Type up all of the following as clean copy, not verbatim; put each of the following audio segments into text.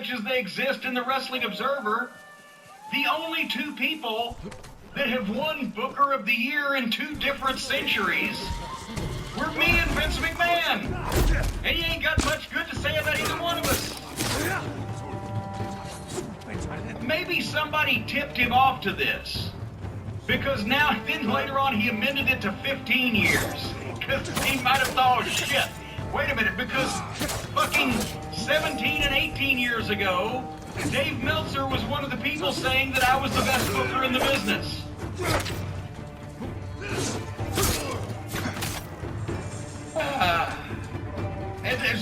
such as they exist in the Wrestling Observer, the only two people that have won Booker of the Year in 2 different centuries were me and Vince McMahon. And you ain't got much good to say about either one of us. Maybe somebody tipped him off to this. Because now, then later on, he amended it to 15 years. Because he might have thought, oh, shit, wait a minute, because fucking 17 and 18 years ago, Dave Meltzer was one of the people saying that I was the best booker in the business.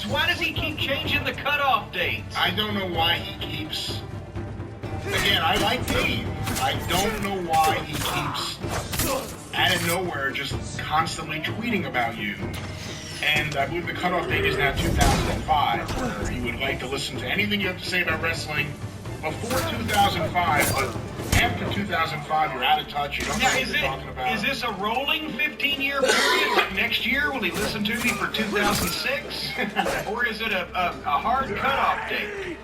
Why does he keep changing the cutoff dates? I don't know why he keeps... Again, I like Dave. I don't know why he keeps, out of nowhere, just constantly tweeting about you. And I believe the cutoff date is now 2005, where you would like to listen to anything you have to say about wrestling before 2005, but after 2005, you're out of touch, you don't know what you're talking about. Is this a rolling 15-year period? Like next year, will he listen to me for 2006? Or is it a hard cutoff date?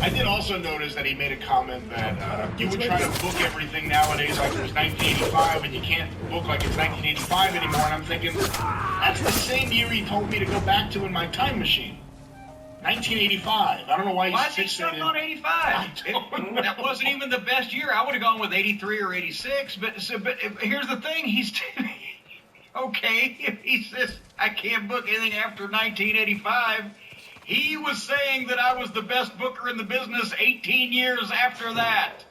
I did also notice that he made a comment that you would try to book everything nowadays like it was 1985, and you can't book like it's 1985 anymore. And I'm thinking, that's the same year he told me to go back to in my time machine. 1985. I don't know why he's fixated on 85. That wasn't even the best year. I would have gone with 83 or 86. But here's the thing. He's okay. If he says I can't book anything after 1985. He was saying that I was the best booker in the business 18 years after that.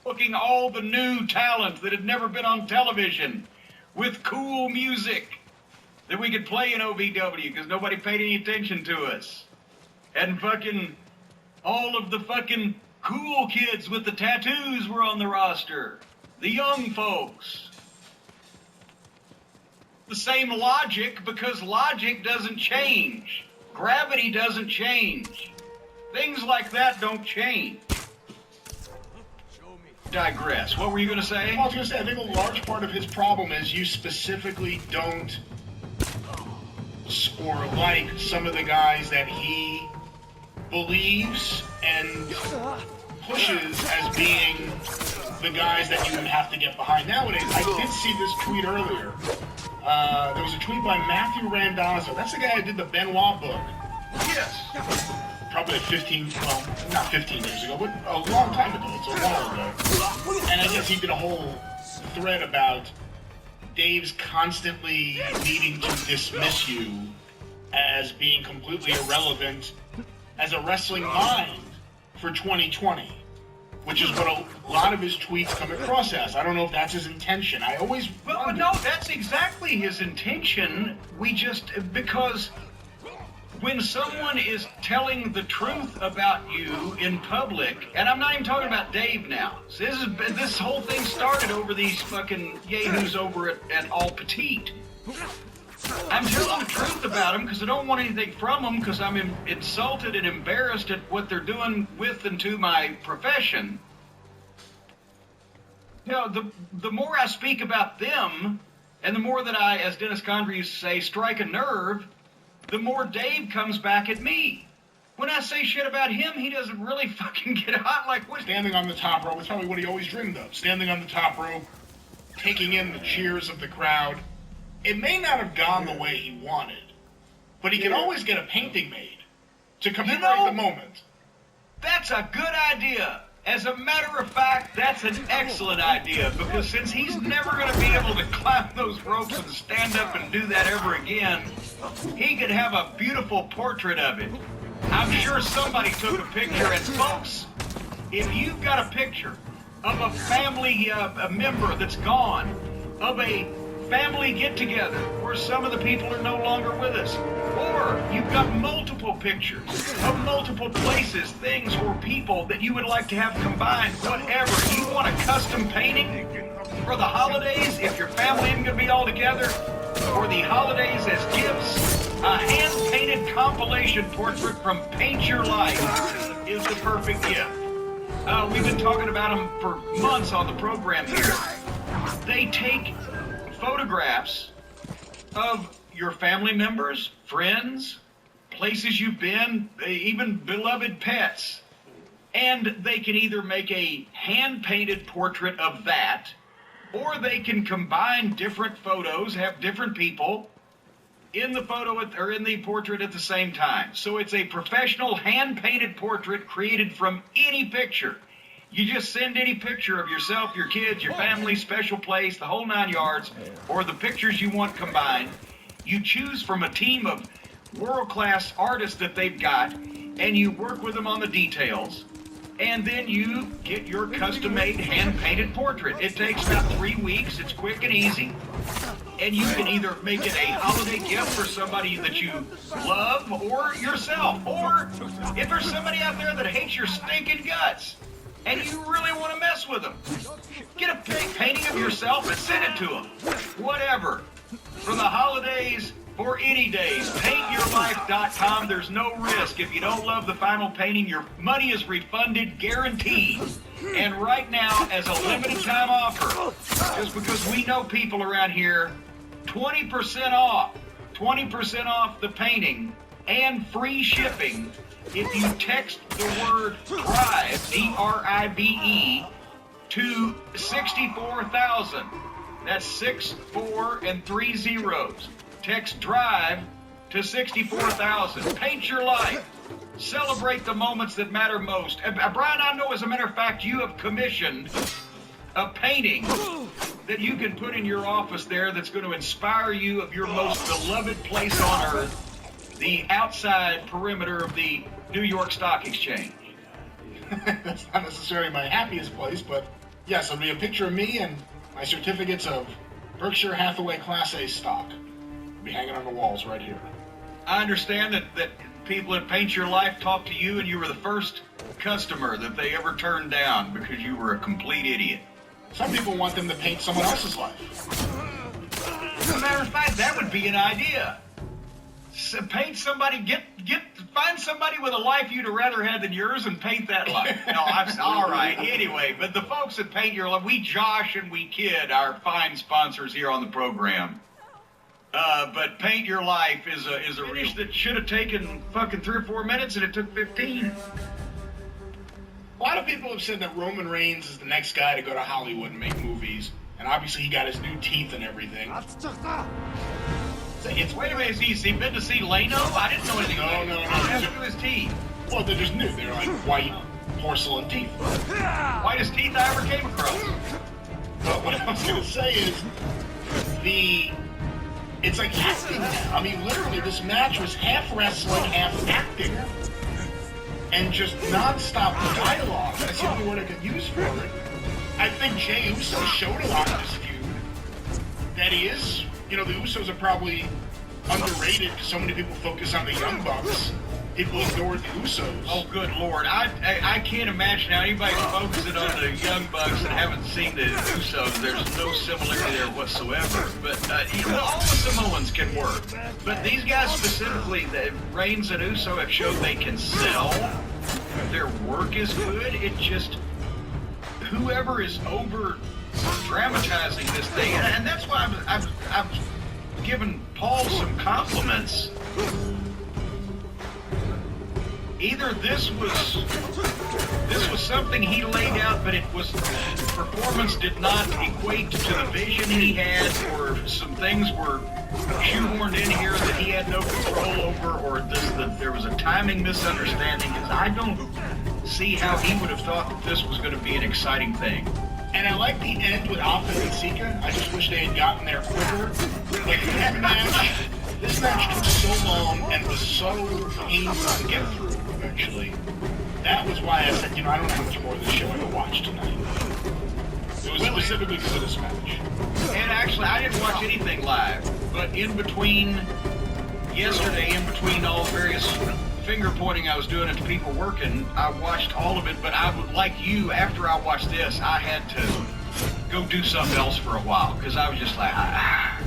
Booking all the new talent that had never been on television with cool music that we could play in OVW because nobody paid any attention to us. And fucking all of the fucking cool kids with the tattoos were on the roster. The young folks. The same logic, because logic doesn't change. Gravity doesn't change. Things like that don't change. Digress. What were you going to say? Well, I was going to say, I think a large part of his problem is you specifically don't or like some of the guys that he believes and pushes as being the guys that you would have to get behind. Nowadays, I did see this tweet earlier. There was a tweet by Matthew Randazzo. That's the guy who did the Benoit book. Yes. Probably 15, well, not 15 years ago, but a long time ago. It's a while ago. And I guess he did a whole thread about Dave's constantly needing to dismiss you as being completely irrelevant as a wrestling mind for 2020. Which is what a lot of his tweets come across as. I don't know if that's his intention. I always Well, no, that's exactly his intention. Because when someone is telling the truth about you in public, and I'm not even talking about Dave now. So this whole thing started over these fucking yahoos over at All Petite. I'm telling the truth about them because I don't want anything from them because I'm insulted and embarrassed at what they're doing with and to my profession. You know, the more I speak about them and the more that I, as Dennis Condrey used to say, strike a nerve, the more Dave comes back at me. When I say shit about him, he doesn't really fucking get hot like what? Standing on the top rope is probably what he always dreamed of. Standing on the top rope, taking in the cheers of the crowd. It may not have gone the way he wanted, but he can always get a painting made to commemorate the moment. That's a good idea. As a matter of fact, that's an excellent idea, because since he's never going to be able to climb those ropes and stand up and do that ever again, he could have a beautiful portrait of it. I'm sure somebody took a picture, and folks, if you've got a picture of a family a member that's gone, of a family get-together where some of the people are no longer with us, or you've got multiple pictures of multiple places, things, or people that you would like to have combined, whatever. You want a custom painting for the holidays if your family isn't going to be all together, for the holidays as gifts, a hand-painted compilation portrait from Paint Your Life is the perfect gift. We've been talking about them for months on the program here. They take photographs of your family members, friends, places you've been, even beloved pets. And they can either make a hand-painted portrait of that, or they can combine different photos, have different people in the photo or in the portrait at the same time. So it's a professional hand-painted portrait created from any picture. You just send any picture of yourself, your kids, your family, special place, the whole 9 yards, or the pictures you want combined. You choose from a team of world-class artists that they've got, and you work with them on the details. And then you get your custom-made, hand-painted portrait. It takes about 3 weeks. It's quick and easy. And you can either make it a holiday gift for somebody that you love or yourself. Or if there's somebody out there that hates your stinking guts and you really want to mess with them, get a painting of yourself and send it to them. Whatever. For the holidays, for any days, paintyourlife.com. There's no risk. If you don't love the final painting, your money is refunded, guaranteed. And right now, as a limited time offer, just because we know people around here, 20% off. 20% off the painting and free shipping if you text the word DRIVE, D-R-I-V-E, to 64,000. That's 6, 4, and 3 zeros. Text DRIVE to 64,000. Paint your life. Celebrate the moments that matter most. Brian, I know, as a matter of fact, you have commissioned a painting that you can put in your office there that's going to inspire you of your most beloved place on earth, the outside perimeter of the New York Stock Exchange. That's not necessarily my happiest place, but yes, it'll be a picture of me and my certificates of Berkshire Hathaway Class A stock. It'll be hanging on the walls right here. I understand that people at Paint Your Life talked to you and you were the first customer that they ever turned down because you were a complete idiot. Some people want them to paint someone else's life. As a matter of fact, that would be an idea. So paint somebody, find somebody with a life you'd rather have than yours and paint that life. No, all right. Anyway, but the folks at Paint Your Life, we Josh and we Kid, our fine sponsors here on the program. But Paint Your Life is a reach that should have taken fucking 3 or 4 minutes, and it took 15. A lot of people have said that Roman Reigns is the next guy to go to Hollywood and make movies, and obviously he got his new teeth and everything. Wait a minute, has he been to see Leno? I didn't know anything about it. No. What happened to his teeth? Well, they're just new. They're like white porcelain teeth. Whitest teeth I ever came across. But what I was going to say is, it's like acting now. I mean, literally, this match was half wrestling, half acting. And just non-stop dialogue. That's the only word I could use for it. I think Jey Uso showed a lot of this feud. That he is, the Usos are probably underrated because so many people focus on the Young Bucks. People ignored the Usos. Oh, good Lord. I can't imagine how anybody's focusing on the Young Bucks and haven't seen the Usos. There's no similarity there whatsoever. But all the Samoans can work. But these guys specifically, Reigns and Uso, have shown they can sell. Their work is good. It just, whoever is over dramatizing this thing, and that's why I've given Paul some compliments. Either this was something he laid out, but performance did not equate to the vision he had, or some things were shoehorned in here that he had no control over, or there was a timing misunderstanding, because I don't see how he would have thought that this was going to be an exciting thing. And I like the end with Alpha and Sika. I just wish they had gotten there quicker. Like, this match took so long and was so painful to get through eventually. That was why I said, I don't know how much more of this show I can watch tonight. It was specifically because of this match. And actually, I didn't watch anything live, but in between all the various finger pointing I was doing at the people working, I watched all of it, but I would, like you, after I watched this, I had to go do something else for a while, because I was just like, I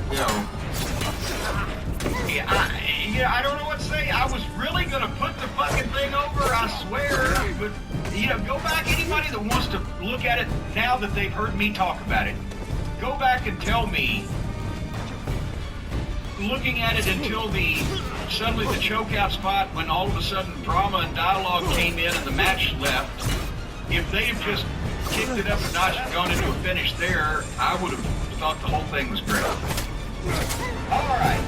don't know what to say. I was really going to put the fucking thing over, I swear, but, go back, anybody that wants to look at it now that they've heard me talk about it, go back and tell me, looking at it until the suddenly the chokeout spot when all of a sudden drama and dialogue came in and the match left. If they had just kicked it up a notch and gone into a finish there, I would have thought the whole thing was great. All right.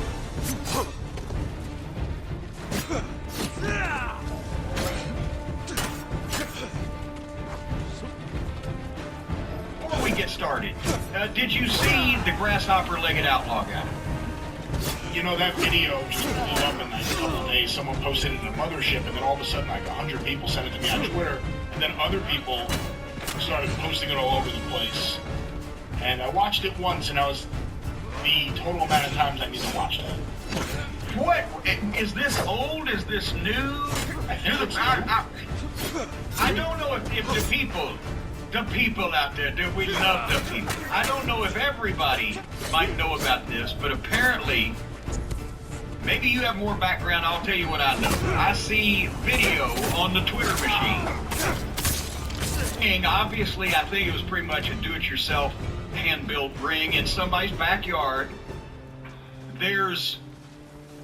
Before we get started, did you see the grasshopper-legged outlaw guy? You know, that video just blew up in like a couple of days. Someone posted it in a mothership, and then all of a sudden, like 100 people sent it to me on Twitter, and then other people started posting it all over the place. And I watched it once, and that was the total amount of times I need to watch that. What? Is this old? Is this new? I don't know if the people out there, do we love the people? I don't know if everybody might know about this, but apparently, maybe you have more background. I'll tell you what I know. I see video on the Twitter machine. And obviously, I think it was pretty much a do-it-yourself hand-built ring in somebody's backyard. There's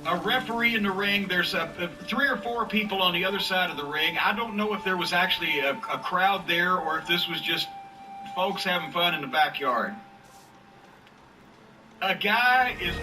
a referee in the ring. There's 3 or 4 people on the other side of the ring. I don't know if there was actually a crowd there or if this was just folks having fun in the backyard. A guy is